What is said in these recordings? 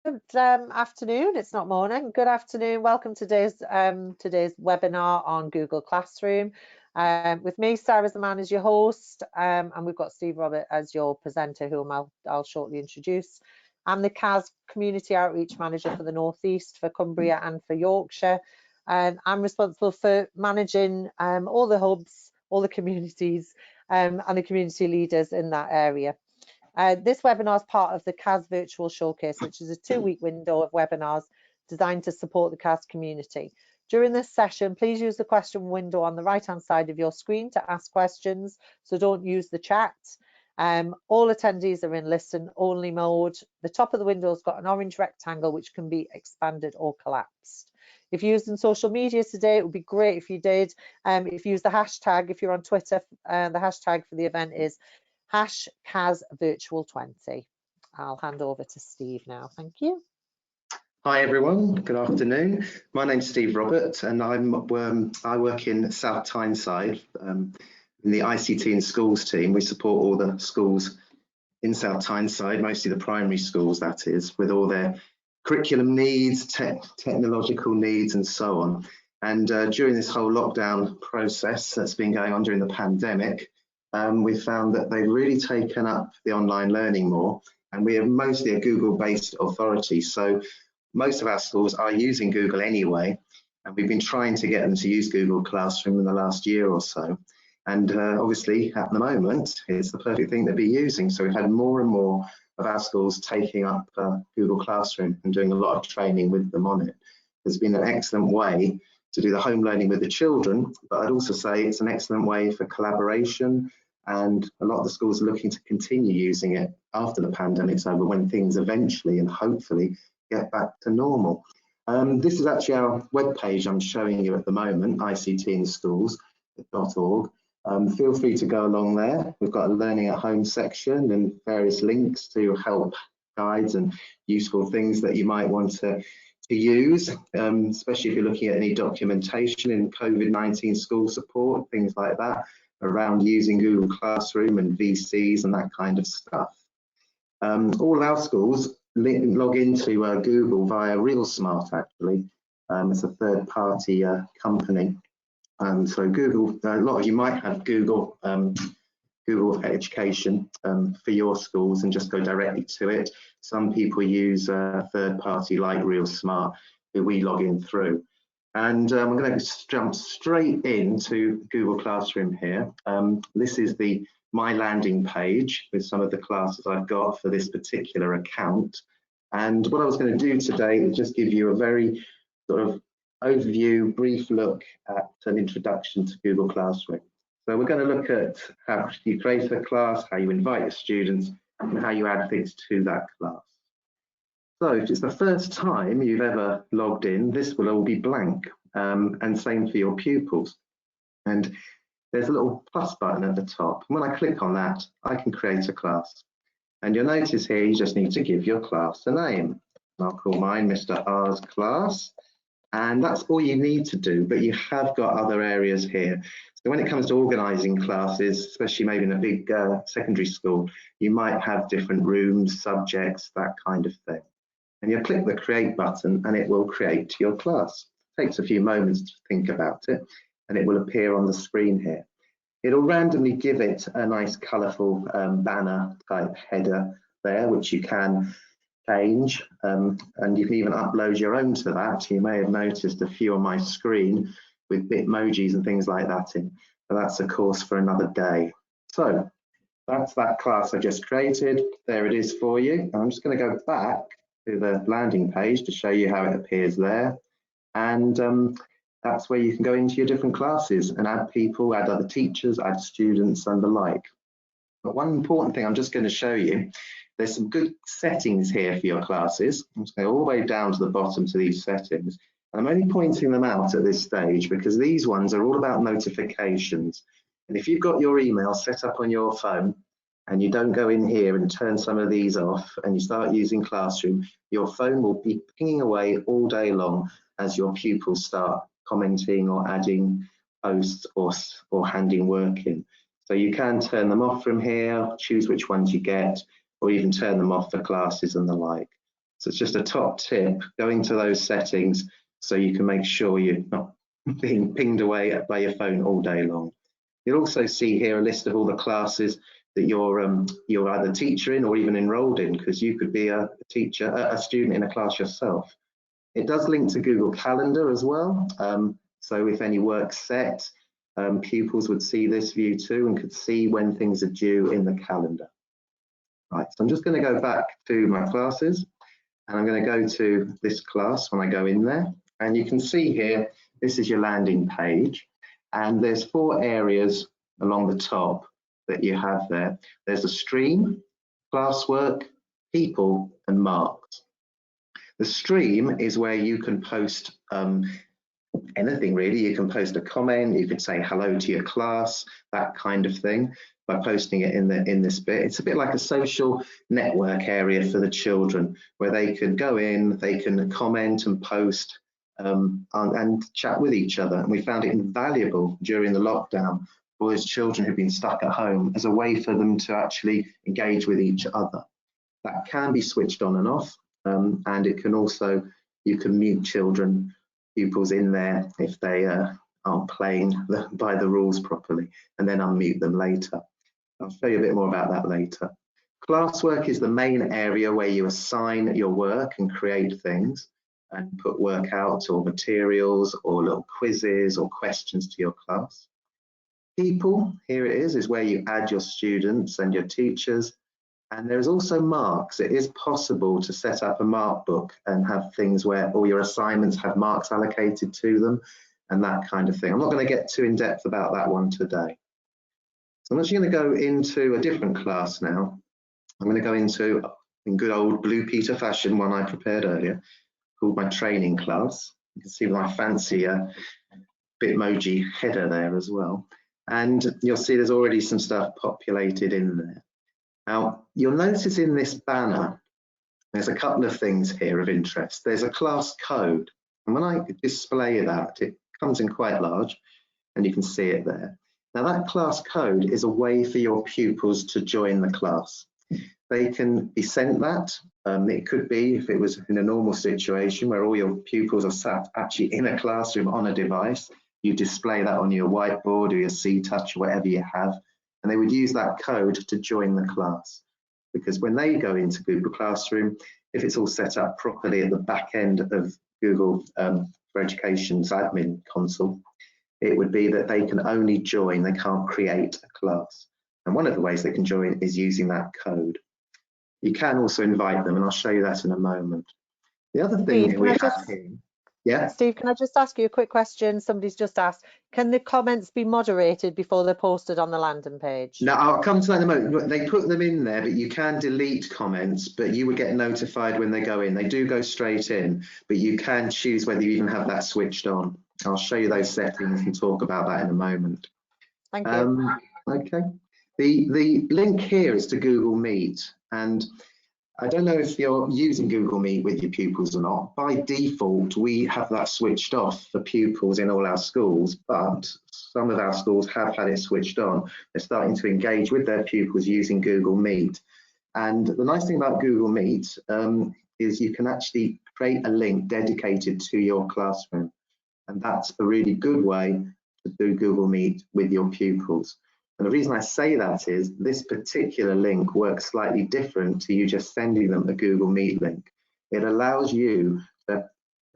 afternoon. It's not morning. Good afternoon. Welcome to today's webinar on Google Classroom. With me, Sarah Zaman, as your host, and we've got Steve Robert as your presenter, whom I'll shortly introduce. I'm the CAS Community Outreach Manager for the North East, for Cumbria and for Yorkshire. And I'm responsible for managing all the hubs, all the communities, and the community leaders in that area. This webinar is part of the CAS Virtual Showcase, which is a 2-week window of webinars designed to support the CAS community. During this session, please use the question window on the right-hand side of your screen to ask questions, so don't use the chat. All attendees are in listen-only mode. The top of the window has got an orange rectangle which can be expanded or collapsed. If you're using social media today, it would be great if you did. If you use the hashtag, if you're on Twitter, the hashtag for the event is #CAS Virtual 20. I'll hand over to Steve now. Thank you. Hi everyone, good afternoon. My name's Steve Robert and I work in South Tyneside in the ICT and schools team. We support all the schools in South Tyneside, mostly the primary schools that is, with all their curriculum needs, technological needs and so on. And during this whole lockdown process that's been going on during the pandemic, we found that they've really taken up the online learning more, and we are mostly a Google-based authority. So most of our schools are using Google anyway, and we've been trying to get them to use Google Classroom in the last year or so. And obviously at the moment, it's the perfect thing to be using. So we've had more and more of our schools taking up Google Classroom and doing a lot of training with them on it. It's been an excellent way to do the home learning with the children, but I'd also say it's an excellent way for collaboration, and a lot of the schools are looking to continue using it after the pandemic's over, when things eventually and hopefully get back to normal. This is actually our webpage I'm showing you at the moment, ictinschools.org. Feel free to go along there. We've got a learning at home section and various links to help guides and useful things that you might want to use, especially if you're looking at any documentation in COVID-19 school support, things like that, around using Google Classroom and VCs and that kind of stuff. All of our schools log into Google via RealSmart actually. It's a third-party company. So Google, a lot of you might have Google Education for your schools and just go directly to it. Some people use a third party like RealSmart, who we log in through. And I'm going to jump straight into Google Classroom here. This is my landing page with some of the classes I've got for this particular account. And what I was going to do today is just give you a very sort of overview, brief look at an introduction to Google Classroom. So we're going to look at how you create a class, how you invite your students, and how you add things to that class. So if it's the first time you've ever logged in, this will all be blank, and same for your pupils. And there's a little plus button at the top. And when I click on that, I can create a class. And you'll notice here, you just need to give your class a name. I'll call mine Mr. R's class. And that's all you need to do, but you have got other areas here. So when it comes to organising classes, especially maybe in a big secondary school, you might have different rooms, subjects, that kind of thing. And you click the create button and it will create your class. It takes a few moments to think about it and it will appear on the screen here. It'll randomly give it a nice colourful banner type header there, which you can change, and you can even upload your own to that. You may have noticed a few on my screen with Bitmojis and things like that in, but that's a course for another day. So that's that class I just created. There it is for you. I'm just going to go back to the landing page to show you how it appears there, and that's where you can go into your different classes and add people, add other teachers, add students and the like. But one important thing I'm just going to show you, there's some good settings here for your classes. I'm just going all the way down to the bottom to these settings. And I'm only pointing them out at this stage because these ones are all about notifications. And if you've got your email set up on your phone and you don't go in here and turn some of these off and you start using Classroom, your phone will be pinging away all day long as your pupils start commenting or adding posts or handing work in. So you can turn them off from here, choose which ones you get, or even turn them off for classes and the like. So it's just a top tip, going to those settings so you can make sure you're not being pinged away by your phone all day long. You'll also see here a list of all the classes that you're either teacher in or even enrolled in, because you could be a student in a class yourself. It does link to Google Calendar as well. So if any work's set, pupils would see this view too and could see when things are due in the calendar. Right, so I'm just going to go back to my classes, and I'm going to go to this class when I go in there. And you can see here, this is your landing page. And there's 4 areas along the top that you have there. There's a stream, classwork, people, and marks. The stream is where you can post anything really. You can post a comment, you could say hello to your class, that kind of thing, by posting it in this bit. It's a bit like a social network area for the children, where they can go in, they can comment and post and chat with each other. And we found it invaluable during the lockdown for those children who've been stuck at home, as a way for them to actually engage with each other. That can be switched on and off, and it can also, you can mute pupils in there if they aren't playing by the rules properly, and then unmute them later. I'll show you a bit more about that later. Classwork is the main area where you assign your work and create things and put work out, or materials, or little quizzes or questions to your class. People, here it is where you add your students and your teachers. And there's also marks. It is possible to set up a mark book and have things where all your assignments have marks allocated to them and that kind of thing. I'm not going to get too in depth about that one today. So I'm actually going to go into a different class now. I'm going to go into, in good old Blue Peter fashion, one I prepared earlier, called my training class. You can see my fancy Bitmoji header there as well. And you'll see there's already some stuff populated in there. Now, you'll notice in this banner, there's a couple of things here of interest. There's a class code. And when I display that, it comes in quite large, and you can see it there. Now, that class code is a way for your pupils to join the class. They can be sent that. It could be, if it was in a normal situation where all your pupils are sat actually in a classroom on a device, you display that on your whiteboard or your C-Touch or whatever you have, and they would use that code to join the class. Because when they go into Google Classroom, if it's all set up properly at the back end of Google for Education's admin console, it would be that they can only join, they can't create a class. And one of the ways they can join is using that code. You can also invite them, and I'll show you that in a moment. The other thing Steve, we have here, yeah. Steve, can I just ask you a quick question? Somebody's just asked, can the comments be moderated before they're posted on the landing page? No, I'll come to that in a moment. They put them in there, but you can delete comments, but you would get notified when they go in. They do go straight in, but you can choose whether you even have that switched on. I'll show you those settings and talk about that in a moment. Thank you. Okay. The link here is to Google Meet, and I don't know if you're using Google Meet with your pupils or not. By default, we have that switched off for pupils in all our schools, but some of our schools have had it switched on. They're starting to engage with their pupils using Google Meet. And the nice thing about Google Meet is you can actually create a link dedicated to your classroom. And that's a really good way to do Google Meet with your pupils. And the reason I say that is this particular link works slightly different to you just sending them a Google Meet link. It allows you to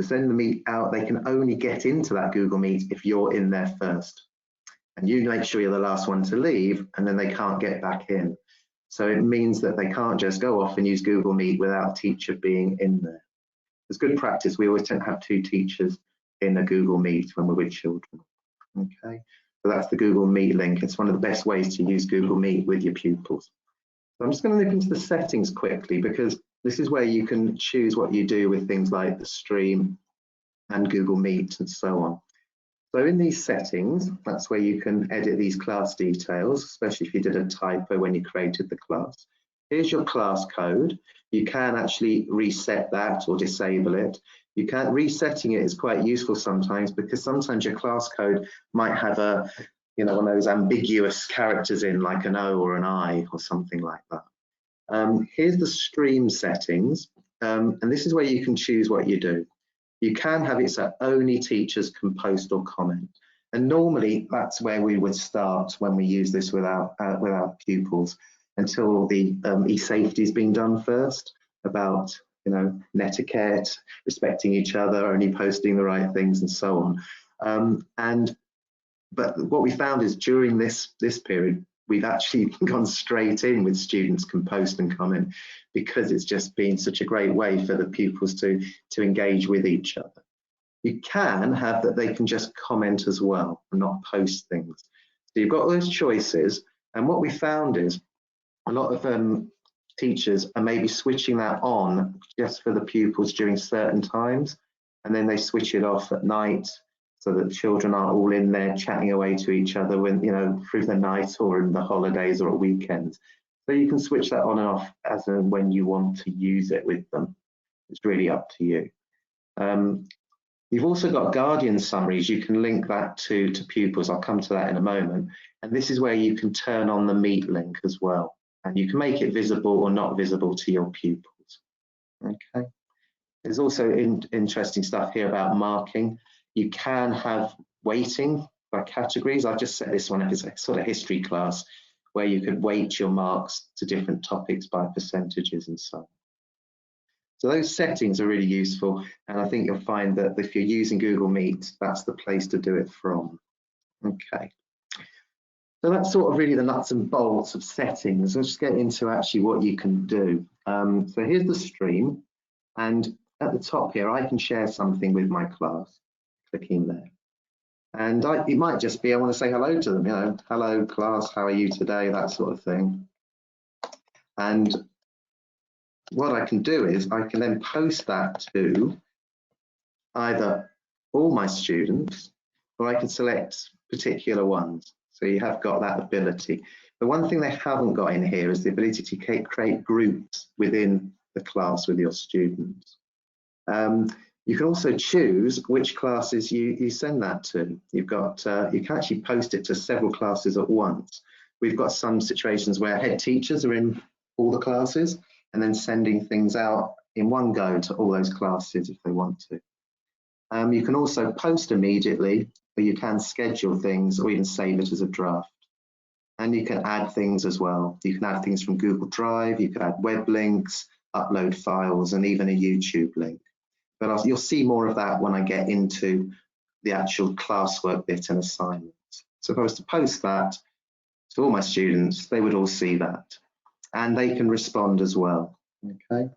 send the Meet out. They can only get into that Google Meet if you're in there first. And you make sure you're the last one to leave, and then they can't get back in. So it means that they can't just go off and use Google Meet without a teacher being in there. It's good practice. We always tend to have 2 teachers in a Google Meet when we're with children. Okay. So that's the Google Meet link. It's one of the best ways to use Google Meet with your pupils. So I'm just going to look into the settings quickly, because this is where you can choose what you do with things like the stream and Google Meet and so on. So in these settings, that's where you can edit these class details, especially if you did a typo when you created the class. Here's your class code. You can actually reset that or disable it. You can, resetting it is quite useful sometimes, because sometimes your class code might have a, one of those ambiguous characters in, like an O or an I or something like that. Here's the stream settings. and this is where you can choose what you do. You can have it so only teachers can post or comment. And normally that's where we would start when we use this with our pupils, until the e-safety has been done first, about netiquette, respecting each other, only posting the right things, and so on. But what we found is during this period, we've actually gone straight in with students can post and comment, because it's just been such a great way for the pupils to engage with each other. You can have that they can just comment as well and not post things. So you've got those choices, and what we found is a lot of teachers are maybe switching that on just for the pupils during certain times, and then they switch it off at night, so that the children aren't all in there chatting away to each other when, through the night or in the holidays or at weekends. So you can switch that on and off as and when you want to use it with them. It's really up to you. You've also got Guardian summaries. You can link that to pupils. I'll come to that in a moment. And this is where you can turn on the Meet link as well. And you can make it visible or not visible to your pupils. Okay. There's also interesting stuff here about marking. You can have weighting by categories. I've just set this one up as a sort of history class, where you could weight your marks to different topics by percentages and so on. So those settings are really useful, and I think you'll find that if you're using Google Meet, that's the place to do it from. Okay. So that's sort of really the nuts and bolts of settings. Let's just get into actually what you can do. So here's the stream, and at the top here, I can share something with my class, clicking there. And it might just be, I want to say hello to them, hello class, how are you today, that sort of thing. And what I can do is I can then post that to either all my students, or I can select particular ones. So you have got that ability. The one thing they haven't got in here is the ability to create groups within the class with your students. You can also choose which classes you send that to. You've got, you can actually post it to several classes at once. We've got some situations where head teachers are in all the classes, and then sending things out in one go to all those classes if they want to. You can also post immediately, or you can schedule things or even save it as a draft. And you can add things as well. You can add things from Google Drive, you can add web links, upload files, and even a YouTube link. But you'll see more of that when I get into the actual classwork bit and assignments. So if I was to post that to all my students, they would all see that. And they can respond as well. Okay.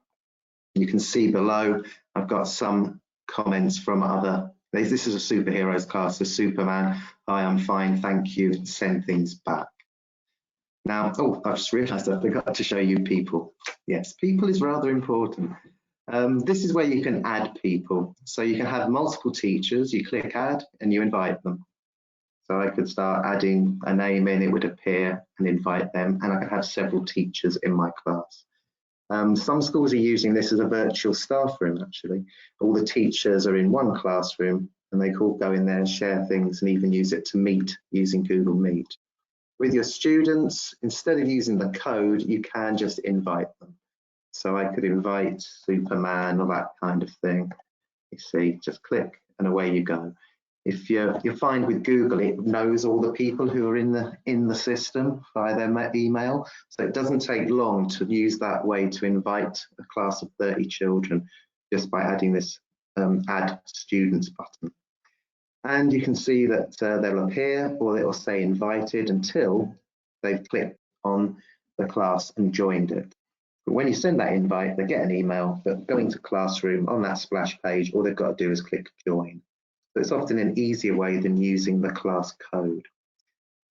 You can see below, I've got some comments from other, this is a superheroes class, so Superman, hi, I'm fine, thank you, and send things back. Now, oh, I've just realized I forgot to show you people. Yes, people is rather important. This is where you can add people. So you can have multiple teachers, you click add and you invite them. So I could start adding a name in, it would appear, and invite them, and I could have several teachers in my class. Some schools are using this as a virtual staff room, actually. All the teachers are in one classroom, and they can all go in there and share things and even use it to meet using Google Meet. With your students, instead of using the code, you can just invite them. So I could invite Superman or that kind of thing. You see, just click and away you go. If you'll find with Google, it knows all the people who are in the system via their email. So it doesn't take long to use that way to invite a class of 30 children just by adding this add students button. And you can see that they'll appear or it will say invited until they've clicked on the class and joined it. But when you send that invite, they get an email, but going to Classroom on that splash page, all they've got to do is click join. So it's often an easier way than using the class code.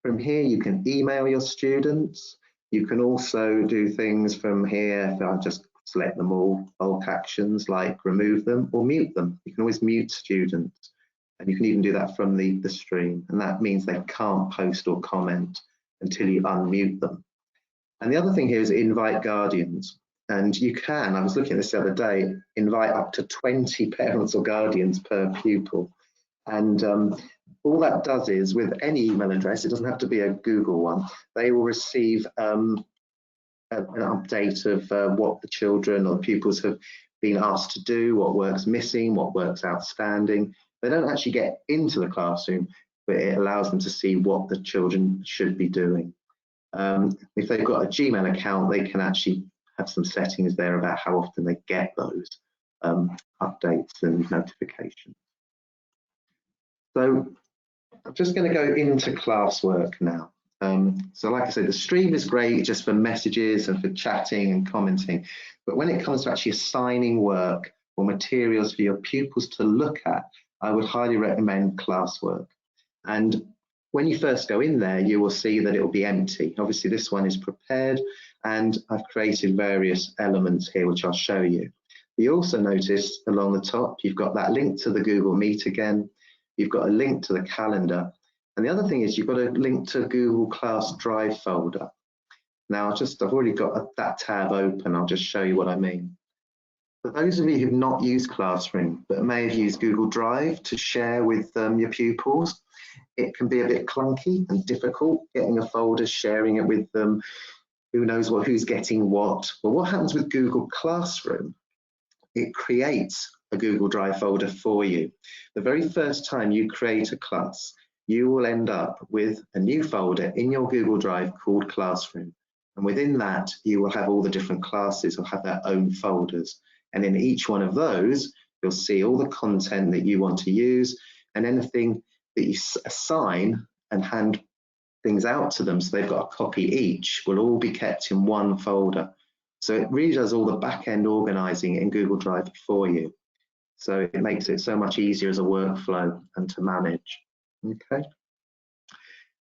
From here, you can email your students. You can also do things from here. If I just select them all, bulk actions like remove them or mute them. You can always mute students. And you can even do that from the stream. And that means they can't post or comment until you unmute them. And the other thing here is invite guardians. And you can, I was looking at this the other day, invite up to 20 parents or guardians per pupil. And all that does is, with any email address, it doesn't have to be a Google one, they will receive an update of what the children or the pupils have been asked to do, what work's missing, what work's outstanding. They don't actually get into the classroom, but it allows them to see what the children should be doing. If they've got a Gmail account, they can actually have some settings there about how often they get those updates and notifications. So I'm just going to go into Classwork now. So like I said, the stream is great just for messages and for chatting and commenting. But when it comes to actually assigning work or materials for your pupils to look at, I would highly recommend Classwork. And when you first go in there, you will see that it will be empty. Obviously, this one is prepared, and I've created various elements here, which I'll show you. You also notice along the top, you've got that link to the Google Meet again. You've got a link to the calendar. And the other thing is you've got a link to Google Class Drive folder. Now, I've already got that tab open. I'll just show you what I mean. For those of you who've not used Classroom, but may have used Google Drive to share with your pupils, it can be a bit clunky and difficult getting a folder, sharing it with them. Who knows who's getting what? Well, what happens with Google Classroom? It creates a Google Drive folder for you. The very first time you create a class, you will end up with a new folder in your Google Drive called Classroom. And within that, you will have all the different classes will have their own folders. And in each one of those, you'll see all the content that you want to use, and anything that you assign and hand things out to them so they've got a copy each will all be kept in one folder. So it really does all the back-end organizing in Google Drive for you. So it makes it so much easier as a workflow and to manage. Okay.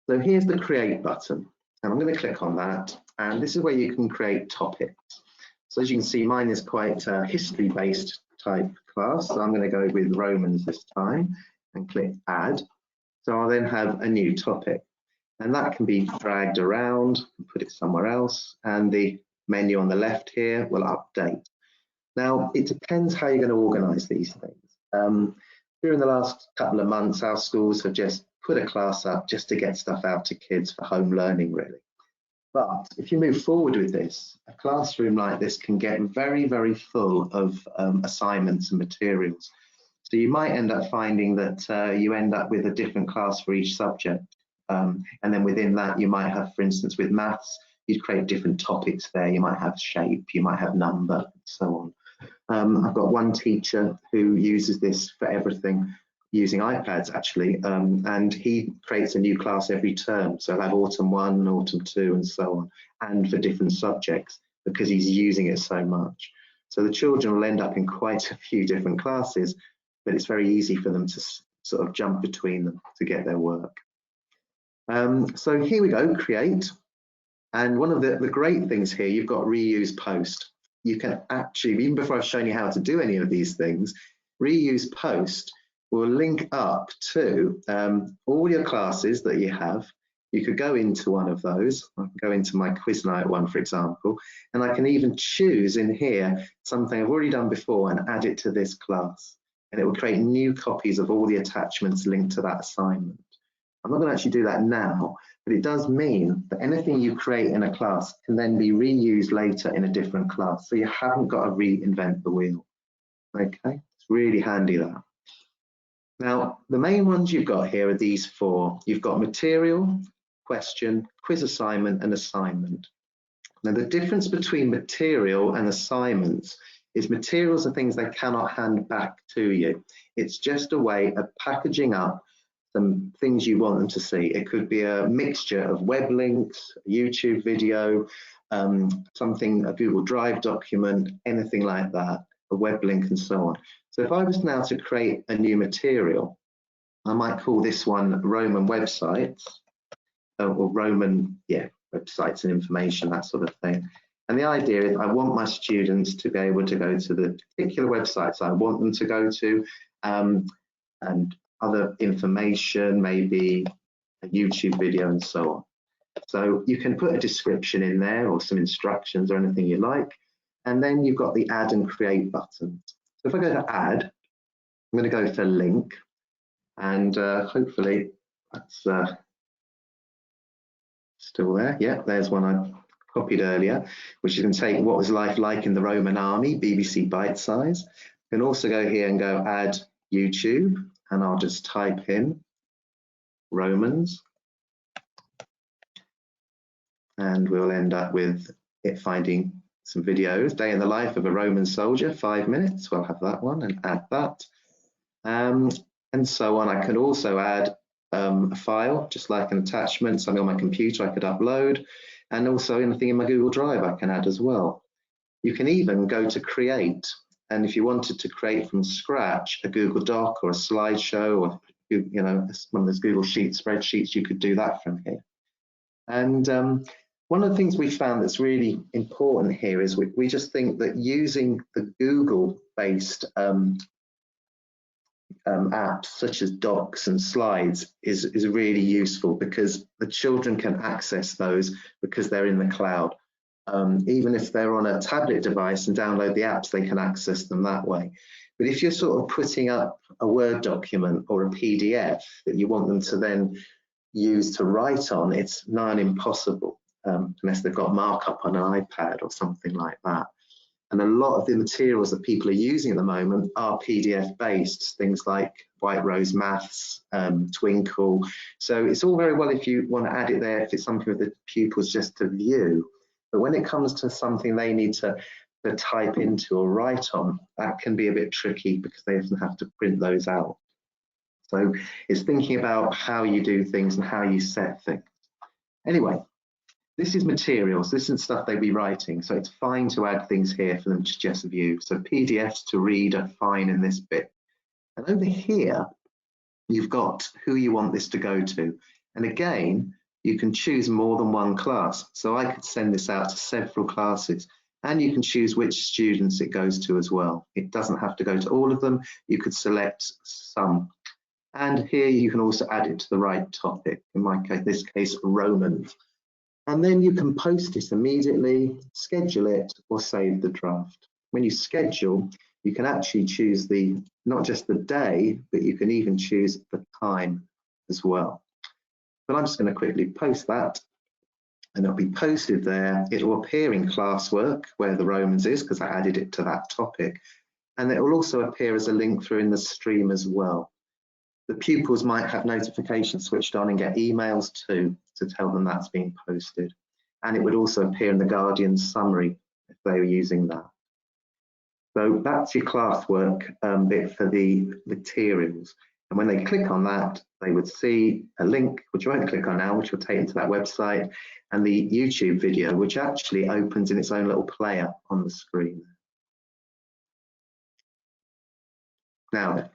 So here's the create button, and I'm going to click on that, and this is where you can create topics. So as you can see, mine is quite a history-based type class. So I'm going to go with Romans this time and click add. So I'll then have a new topic, and that can be dragged around and put it somewhere else, and the menu on the left here will update. Now, it depends how you're going to organize these things. During the last couple of months, our schools have just put a class up just to get stuff out to kids for home learning, really. But if you move forward with this, a classroom like this can get very, very full of assignments and materials. So you might end up finding that you end up with a different class for each subject. And then within that, you might have, for instance, with maths, you'd create different topics there. You might have shape, you might have number, and so on. I've got one teacher who uses this for everything, using iPads actually, and he creates a new class every term. So I'll have autumn 1, autumn 2, and so on, and for different subjects because he's using it so much. So the children will end up in quite a few different classes, but it's very easy for them to sort of jump between them to get their work. So here we go, create. And one of the great things here, you've got reuse post. You can actually, even before I've shown you how to do any of these things, reuse post will link up to all your classes that you have. You could go into one of those. I can go into my quiz night one, for example, and I can even choose in here something I've already done before and add it to this class. And it will create new copies of all the attachments linked to that assignment. I'm not going to actually do that now, but it does mean that anything you create in a class can then be reused later in a different class. So you haven't got to reinvent the wheel. Okay, it's really handy that. Now, the main ones you've got here are these four. You've got material, question, quiz assignment, and assignment. Now, the difference between material and assignments is materials are things they cannot hand back to you. It's just a way of packaging up some things you want them to see. It could be a mixture of web links, a YouTube video, something, a Google Drive document, anything like that, a web link and so on. So if I was now to create a new material, I might call this one Roman websites, or Roman, websites and information, that sort of thing. And the idea is I want my students to be able to go to the particular websites I want them to go to, and other information, maybe a YouTube video and so on. So you can put a description in there or some instructions or anything you like. And then you've got the add and create buttons. So if I go to add, I'm going to go for link, and hopefully that's still there. Yeah, there's one I copied earlier, which you can take what was life like in the Roman army, BBC bite size. You can also go here and go add YouTube, and I'll just type in Romans, and we'll end up with it finding some videos. Day in the life of a Roman soldier, 5 minutes. We'll have that one and add that. And so on. I can also add a file, just like an attachment, something on my computer I could upload, and also anything in my Google Drive I can add as well. You can even go to create, and if you wanted to create from scratch a Google Doc or a slideshow, or one of those Google Sheets spreadsheets, you could do that from here. And one of the things we found that's really important here is we just think that using the Google-based apps such as Docs and Slides is really useful, because the children can access those because they're in the cloud. Even if they're on a tablet device and download the apps, they can access them that way. But if you're sort of putting up a Word document or a PDF that you want them to then use to write on, it's nigh on impossible, unless they've got markup on an iPad or something like that. And a lot of the materials that people are using at the moment are PDF based, things like White Rose Maths, Twinkle. So it's all very well if you want to add it there, if it's something for the pupils just to view. But when it comes to something they need to type into or write on, that can be a bit tricky because they often have to print those out. So it's thinking about how you do things and how you set things. Anyway, this is materials, this isn't stuff they'd be writing, so it's fine to add things here for them to just view. So PDFs to read are fine in this bit. And over here, you've got who you want this to go to. And again, you can choose more than one class. So I could send this out to several classes, and you can choose which students it goes to as well. It doesn't have to go to all of them. You could select some. And here you can also add it to the right topic. In my case, this case, Romans. And then you can post it immediately, schedule it, or save the draft. When you schedule, you can actually choose not just the day, but you can even choose the time as well. But I'm just going to quickly post that, and it'll be posted there. It will appear in Classwork, where the Romans is, because I added it to that topic. And it will also appear as a link through in the stream as well. The pupils might have notifications switched on and get emails too to tell them that's being posted. And it would also appear in the Guardian summary if they were using that. So that's your Classwork bit for the materials. And when they click on that, they would see a link, which I won't click on now, which will take them to that website, and the YouTube video, which actually opens in its own little player on the screen. Now,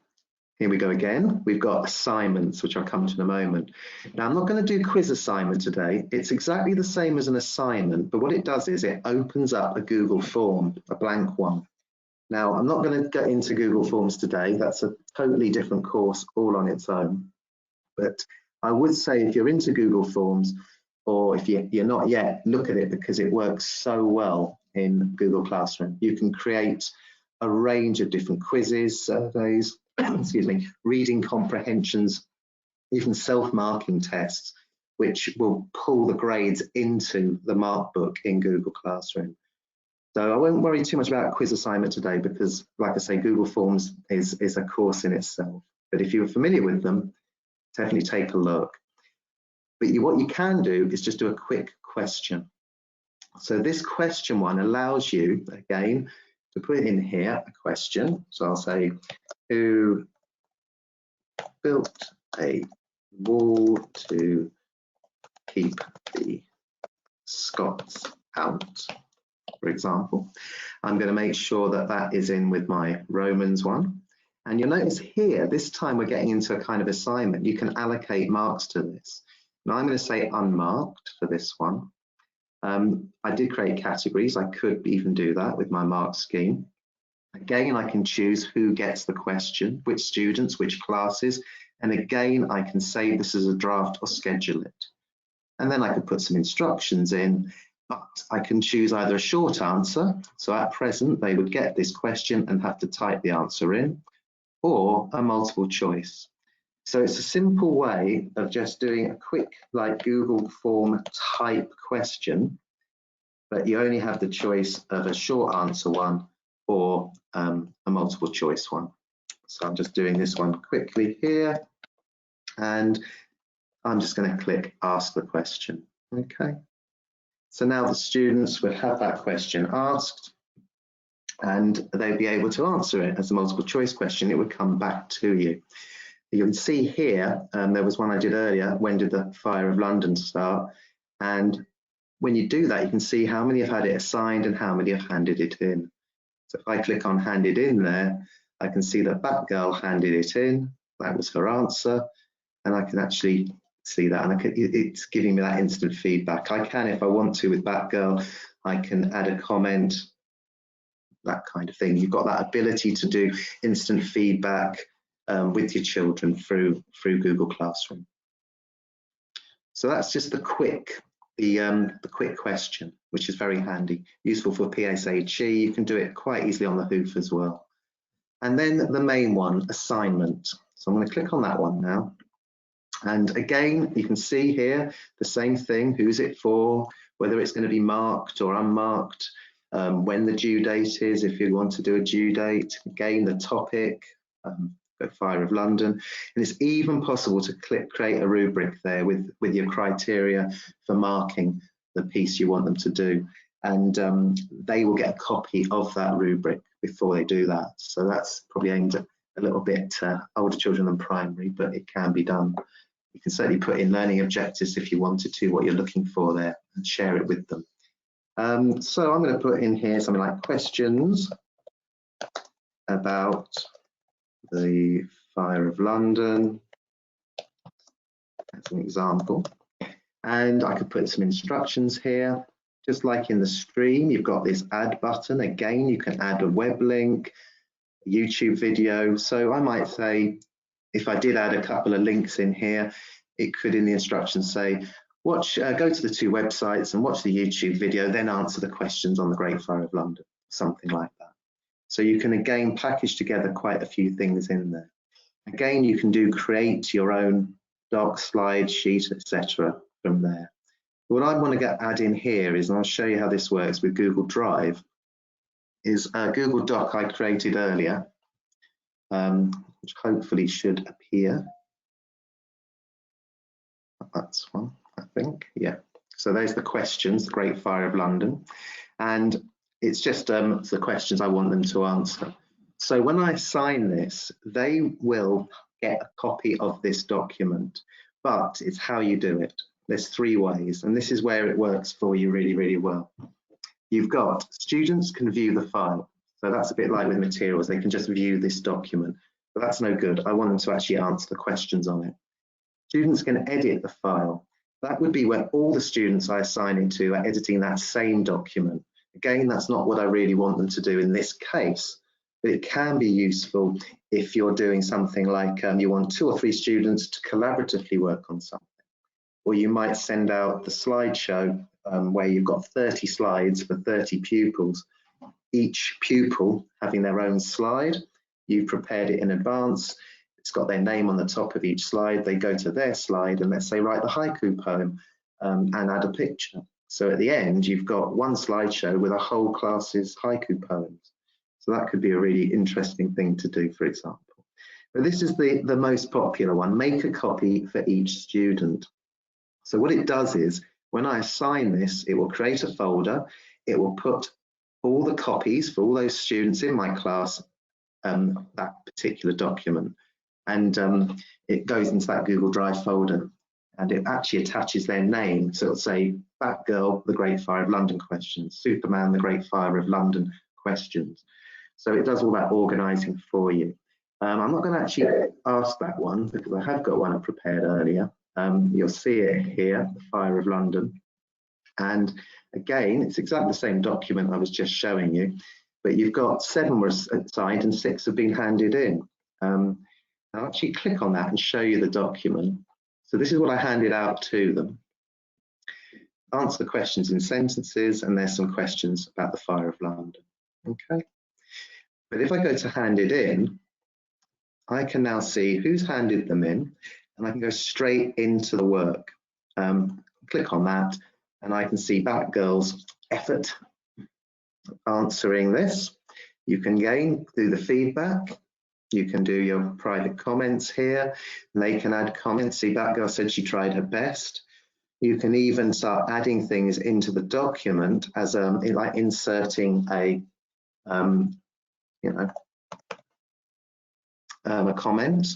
here we go again. We've got assignments, which I'll come to in a moment. Now, I'm not going to do quiz assignment today. It's exactly the same as an assignment, but what it does is it opens up a Google form, a blank one. Now, I'm not going to get into Google Forms today. That's a totally different course all on its own. But I would say if you're into Google Forms, or if you're not yet, look at it, because it works so well in Google Classroom. You can create a range of different quizzes, surveys, excuse me, reading comprehensions, even self-marking tests, which will pull the grades into the mark book in Google Classroom. So I won't worry too much about quiz assignment today, because like I say, Google Forms is a course in itself. But if you're familiar with them, definitely take a look. But what you can do is just do a quick question. So this question one allows you, again, to put in here a question. So I'll say, who built a wall to keep the Scots out, for example. I'm going to make sure that that is in with my Romans one. And you'll notice here, this time we're getting into a kind of assignment. You can allocate marks to this. Now I'm going to say unmarked for this one. I did create categories. I could even do that with my mark scheme. Again, I can choose who gets the question, which students, which classes. And again, I can save this as a draft or schedule it. And then I could put some instructions in, but I can choose either a short answer. So at present, they would get this question and have to type the answer in, or a multiple choice. So it's a simple way of just doing a quick, like Google form type question, but you only have the choice of a short answer one or a multiple choice one. So I'm just doing this one quickly here, and I'm just going to click ask the question. Okay, so now the students would have that question asked, and they'd be able to answer it as a multiple choice question. It would come back to you. You can see here, there was one I did earlier, when did the Fire of London start? And when you do that, you can see how many have had it assigned and how many have handed it in. So if I click on handed in there, I can see that Batgirl handed it in. That was her answer. And I can actually see that, and it's giving me that instant feedback. I can, if I want to, with Batgirl, I can add a comment, that kind of thing. You've got that ability to do instant feedback with your children through Google Classroom. So that's just the quick question, which is very handy, useful for PSHE. You can do it quite easily on the hoof as well. And then the main one, assignment. So I'm going to click on that one now. And again, you can see here the same thing, who's it for, whether it's going to be marked or unmarked, when the due date is, if you want to do a due date, again, the topic, go Fire of London. And it's even possible to create a rubric there with your criteria for marking the piece you want them to do. And they will get a copy of that rubric before they do that. So that's probably aimed at a little bit older children than primary, but it can be done. You can certainly put in learning objectives if you wanted to, what you're looking for there, and share it with them. So I'm going to put in here something like questions about the Fire of London, as an example. And I could put some instructions here. Just like in the stream, you've got this add button. Again, you can add a web link, a YouTube video. So I might say, if I did add a couple of links in here, it could in the instructions say, go to the 2 websites and watch the YouTube video, then answer the questions on the Great Fire of London, something like that. So you can again package together quite a few things in there. Again, you can create your own doc, slide, sheet, etc. from there. What I want to add in here is, and I'll show you how this works with Google Drive, is a Google Doc I created earlier, which hopefully should appear. That's one, I think, yeah. So there's the questions, the Great Fire of London, and it's just the questions I want them to answer. So when I assign this, they will get a copy of this document, but it's how you do it. There's 3 ways, and this is where it works for you really, really well. You've got students can view the file. So that's a bit like with materials, they can just view this document, but that's no good. I want them to actually answer the questions on it. Students can edit the file. That would be where all the students I assign it to are editing that same document. Again, that's not what I really want them to do in this case, but it can be useful if you're doing something like you want 2 or 3 students to collaboratively work on something. Or you might send out the slideshow where you've got 30 slides for 30 pupils, each pupil having their own slide. You've prepared it in advance. It's got their name on the top of each slide. They go to their slide and let's say write the haiku poem and add a picture. So at the end, you've got one slideshow with a whole class's haiku poems. So that could be a really interesting thing to do, for example. But this is the most popular one, make a copy for each student. So what it does is, when I assign this, it will create a folder. It will put all the copies for all those students in my class, that particular document. And it goes into that Google Drive folder. And it actually attaches their name. So it'll say, Batgirl, the Great Fire of London questions, Superman, the Great Fire of London questions. So it does all that organising for you. I'm not going to actually ask that one because I have got one I prepared earlier. You'll see it here, the Fire of London. And again, it's exactly the same document I was just showing you, but you've got 7 were assigned and 6 have been handed in. I'll actually click on that and show you the document. So this is what I handed out to them. Answer the questions in sentences, and there's some questions about the Fire of London. Okay. But if I go to handed in, I can now see who's handed them in, and I can go straight into the work. Click on that, and I can see back girls' effort answering this. You can again do the feedback. You can do your private comments here, and they can add comments. See, that girl said she tried her best. You can even start adding things into the document as like inserting a a comment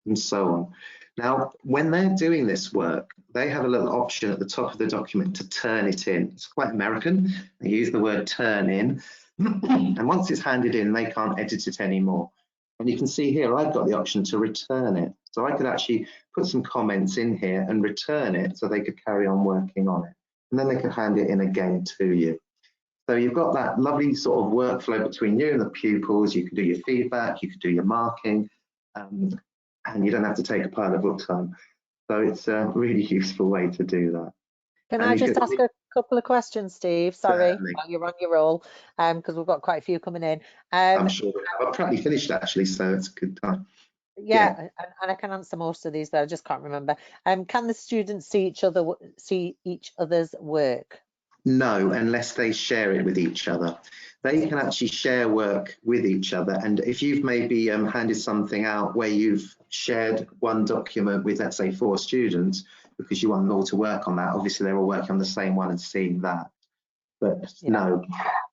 and so on. Now, when they're doing this work, they have a little option at the top of the document to turn it in. It's quite American. They use the word turn in. And once it's handed in, they can't edit it anymore. And you can see here, I've got the option to return it. So I could actually put some comments in here and return it so they could carry on working on it. And then they could hand it in again to you. So you've got that lovely sort of workflow between you and the pupils. You can do your feedback, you can do your marking, and you don't have to take a pile of book time. So it's a really useful way to do that. Can I just ask a couple of questions, Steve? Sorry, while you're on your roll, because we've got quite a few coming in. I'm sure I've probably finished actually, so it's a good time. Yeah, and I can answer most of these, but I just can't remember. Can the students see each other's work? No, unless they share it with each other. They can actually share work with each other. And if you've maybe handed something out where you've shared one document with, let's say, 4 students, because you want them all to work on that, obviously they're all working on the same one and seeing that. But no,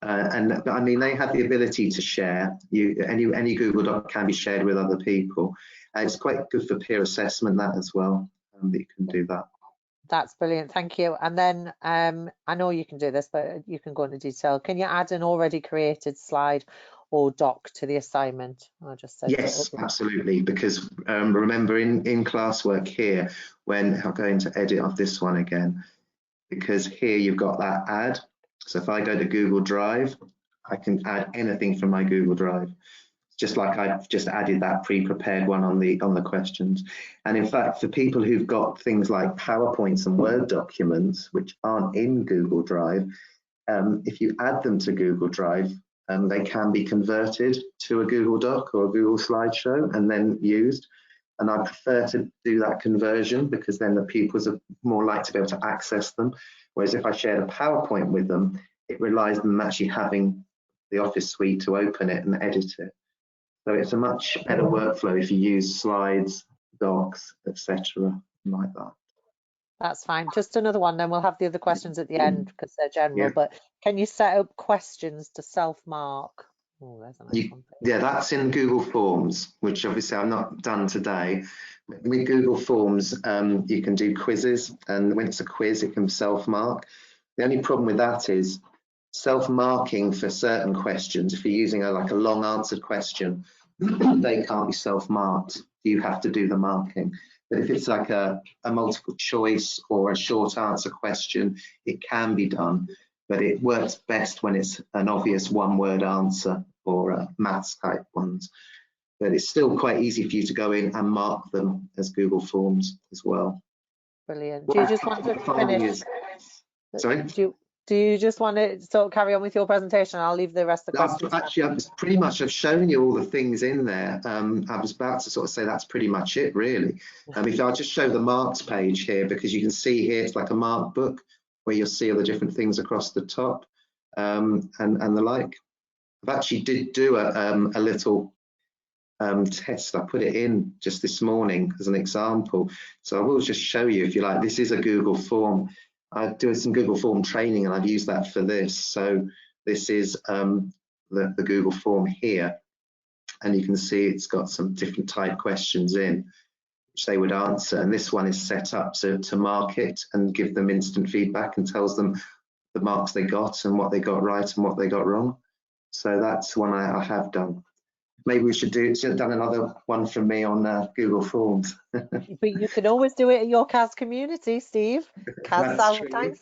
and I mean, they have the ability to share. Any Google Doc can be shared with other people. It's quite good for peer assessment, that as well, that you can do that. That's brilliant, thank you. And then I know you can do this, but you can go into detail. Can you add an already created slide or doc to the assignment? I just said yes, absolutely. Because remember in Classwork here, when I'm going to edit off this one again, because here you've got that add. So if I go to Google Drive, I can add anything from my Google Drive. Just like I've just added that pre-prepared one on the questions. And in fact, for people who've got things like PowerPoints and Word documents, which aren't in Google Drive, if you add them to Google Drive, they can be converted to a Google Doc or a Google slideshow and then used. And I prefer to do that conversion because then the pupils are more likely to be able to access them. Whereas if I share a PowerPoint with them, it relies on them actually having the Office suite to open it and edit it. So it's a much better workflow if you use slides, docs, etc. like that. That's fine. Just another one, then we'll have the other questions at the end because they're general. But can you set up questions to self-mark? Oh, there's a nice one. Yeah, that's in Google Forms, which obviously I've not done today. With Google Forms, you can do quizzes, and when it's a quiz, it can self-mark. The only problem with that is self-marking for certain questions. If you're using like a long answered question, they can't be self-marked. You have to do the marking. But if it's like a multiple choice or a short answer question, it can be done. But it works best when it's an obvious one-word answer or maths type ones. But it's still quite easy for you to go in and mark them as Google Forms as well. Brilliant. Do you just want to finish? Sorry? Do you just want to sort of carry on with your presentation? I'll leave the rest of the questions. Actually, I've shown you all the things in there. I was about to sort of say that's pretty much it, really. If I just show the marks page here, because you can see here it's like a mark book where you'll see all the different things across the top and the like. I've actually did do a little test. I put it in just this morning as an example. So I will just show you, if you like. This is a Google form. I do some Google form training and I've used that for this. So this is the Google form here. And you can see it's got some different type questions in which they would answer. And this one is set up to mark it and give them instant feedback and tells them the marks they got and what they got right and what they got wrong. So that's one I have done. Maybe we should have done another one from me on Google Forms. But you can always do it at your CAS community, Steve. CAS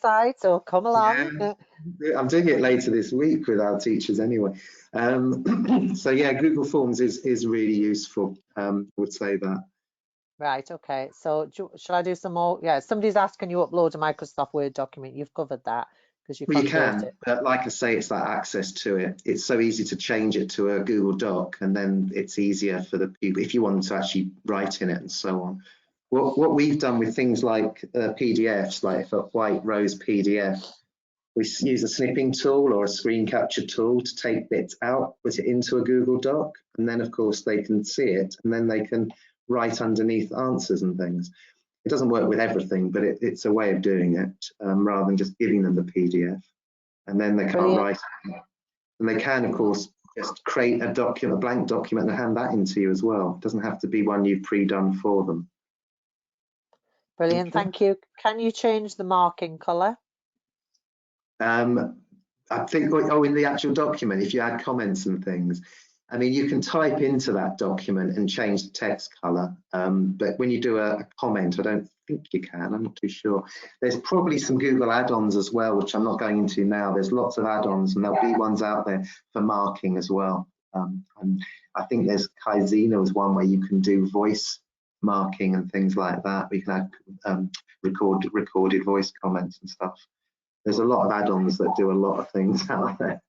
site, so come along. Yeah, I'm doing it later this week with our teachers anyway. So yeah, Google Forms is really useful. I would say that. Right, okay. So shall I do some more? Yeah, somebody's asked, can you upload a Microsoft Word document? You've covered that. Well, you can, but like I say, it's that access to it. It's so easy to change it to a Google Doc, and then it's easier for the people if you want to actually write in it and so on. What we've done with things like PDFs, like a White Rose PDF, we use a snipping tool or a screen capture tool to take bits out, put it into a Google Doc, and then of course they can see it, and then they can write underneath answers and things. It doesn't work with everything, but it's a way of doing it, rather than just giving them the PDF, and then they can't write it. And they can, of course, just create a document, a blank document, and hand that into you as well. It doesn't have to be one you've pre-done for them. Brilliant, Okay. thank you. Can you change the marking colour? I think, in the actual document, if you add comments and things, I mean, you can type into that document and change the text colour, but when you do a comment, I don't think you can, I'm not too sure. There's probably some Google add-ons as well, which I'm not going into now. There's lots of add-ons, and there'll be ones out there for marking as well. And I think there's Kaizina is one where you can do voice marking and things like that. We can add recorded voice comments and stuff. There's a lot of add-ons that do a lot of things out there.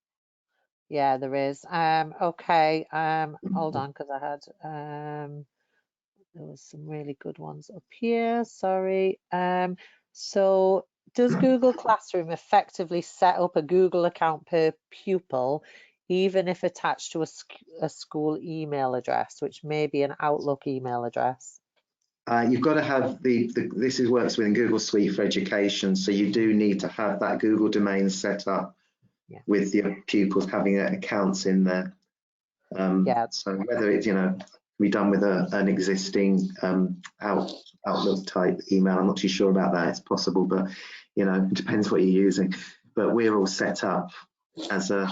Yeah, there is. Okay, hold on, because I had there was some really good ones up here. Sorry. So does Google Classroom effectively set up a Google account per pupil, even if attached to a school email address, which may be an Outlook email address? You've got to have this works within Google Suite for Education, so you do need to have that Google domain set up with your pupils having accounts in there. So whether it's can be done with an existing Outlook type email, I'm not too sure about that. It's possible, but it depends what you're using. But we're all set up as a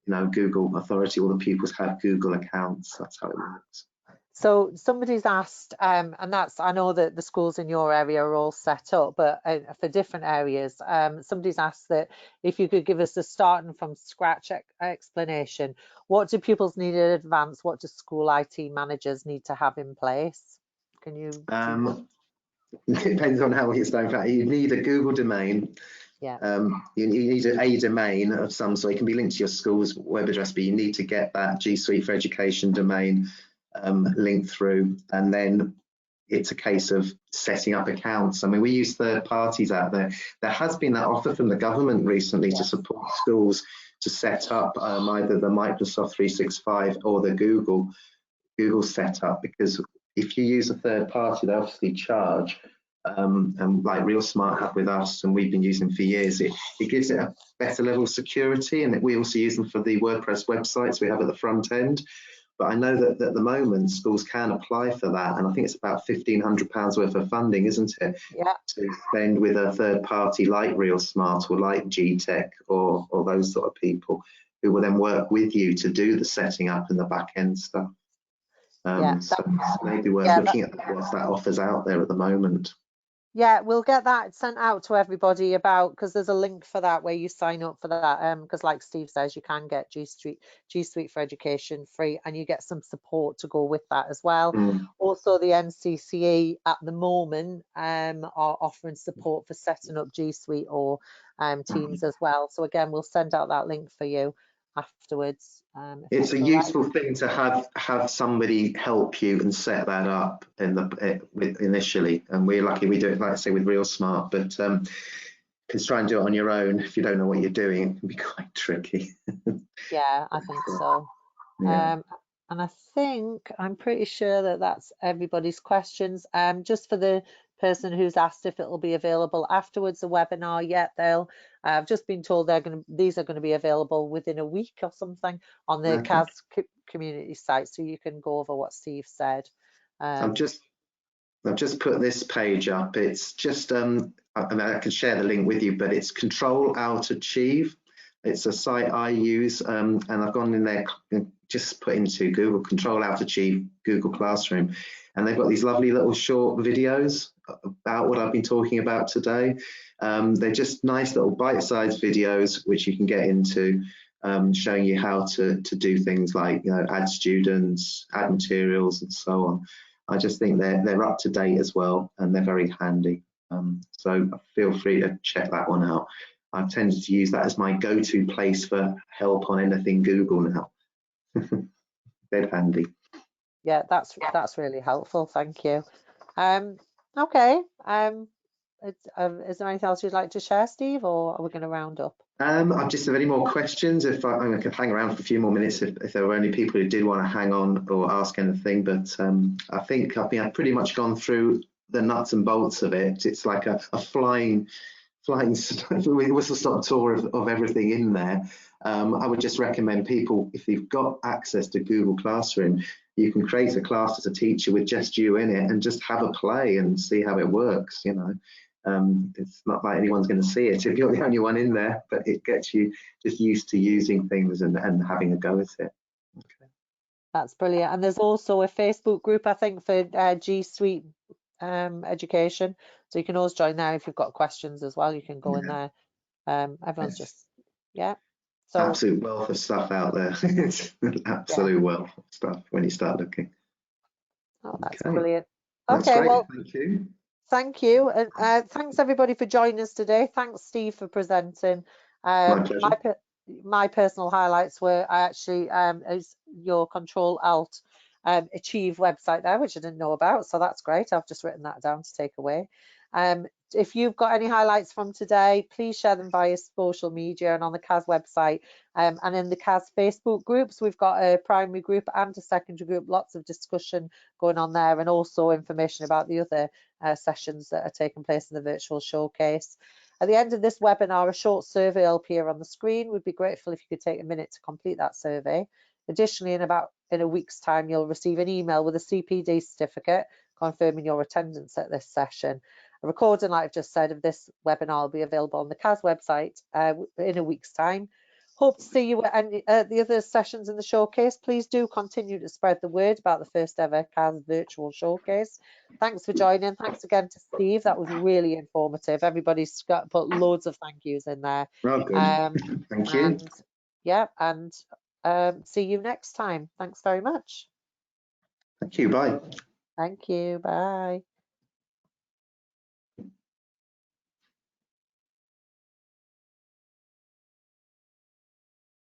Google authority. All the pupils have Google accounts. That's how it works. So somebody's asked, and I know that the schools in your area are all set up, but for different areas, somebody's asked that if you could give us a starting from scratch explanation. What do pupils need in advance? What do school IT managers need to have in place? Can you? It depends on how it's done. In fact, you need a Google domain. Yeah. You need a domain of some sort. It can be linked to your school's web address, but you need to get that G Suite for Education domain link through, and then it's a case of setting up accounts. I mean, we use third parties out there. There has been that offer from the government recently to support schools to set up either the Microsoft 365 or the Google setup, because if you use a third party, they obviously charge, and like Real Smart have with us, and we've been using for years, it gives it a better level of security, and we also use them for the WordPress websites we have at the front end. But I know that at the moment schools can apply for that, and I think it's about £1,500 worth of funding, isn't it? Yeah. To spend with a third party like Real Smart or like GTech or those sort of people who will then work with you to do the setting up and the back end stuff. So maybe worth looking at what that offers out there at the moment. Yeah, we'll get that sent out to everybody because there's a link for that where you sign up for that. Because like Steve says, you can get G Suite for Education free, and you get some support to go with that as well. Also, the NCCE at the moment are offering support for setting up G Suite or Teams as well. So again, we'll send out that link for you afterwards. It's a useful thing to have somebody help you and set that up initially, and we're lucky we do it, like I say, with Real Smart, but because try and do it on your own if you don't know what you're doing, it can be quite tricky. Yeah, I think so. Yeah. And I'm pretty sure that that's everybody's questions. Just for the person who's asked if it'll be available afterwards the webinar, I've just been told these are going to be available within a week or something on the CAS community site, so you can go over what Steve said. I've just put this page up. It's just I mean, I can share the link with you, but it's Control Alt Achieve. It's a site I use, and I've gone in there and just put into Google Control Alt Achieve Google Classroom, and they've got these lovely little short videos about what I've been talking about today. They're just nice little bite-sized videos which you can get into, showing you how to do things like add students, add materials, and so on. I just think they're up to date as well, and they're very handy. So feel free to check that one out. I've tended to use that as my go-to place for help on anything Google now. They're handy. Yeah, that's really helpful. Thank you. Okay. Is there anything else you'd like to share, Steve, or are we going to round up? I've just have any more questions. If I could hang around for a few more minutes, if there were any people who did want to hang on or ask anything, but I think I've pretty much gone through the nuts and bolts of it. It's like a flying whistle stop tour of everything in there. I would just recommend people, if you've got access to Google Classroom, you can create a class as a teacher with just you in it and just have a play and see how it works, you know. It's not like anyone's going to see it if you're the only one in there, but it gets you just used to using things and having a go at it. Okay. That's brilliant. And there's also a Facebook group, I think, for G Suite education. So you can always join there if you've got questions as well. You can go in there. Everyone's just, yeah. So absolute wealth of stuff out there. It's an absolute wealth of stuff when you start looking. Oh, that's Okay. brilliant. That's Okay, great. well, Thank you. thank you. And thanks everybody for joining us today. Thanks, Steve, for presenting. My pleasure. My personal highlights were actually is your Control Alt Achieve website there, which I didn't know about. So that's great. I've just written that down to take away. If you've got any highlights from today, please share them via social media and on the CAS website. And in the CAS Facebook groups, we've got a primary group and a secondary group, lots of discussion going on there, and also information about the other sessions that are taking place in the virtual showcase. At the end of this webinar, a short survey will appear on the screen. We'd be grateful if you could take a minute to complete that survey. Additionally, in a week's time, you'll receive an email with a CPD certificate confirming your attendance at this session. A recording, like I've just said, of this webinar will be available on the CAS website in a week's time. Hope to see you at the other sessions in the showcase. Please do continue to spread the word about the first ever CAS Virtual Showcase. Thanks for joining. Thanks again to Steve. That was really informative. Everybody's put loads of thank yous in there. Oh, good. Thank you. And yeah, and see you next time. Thanks very much. Thank you. Bye. Thank you. Bye.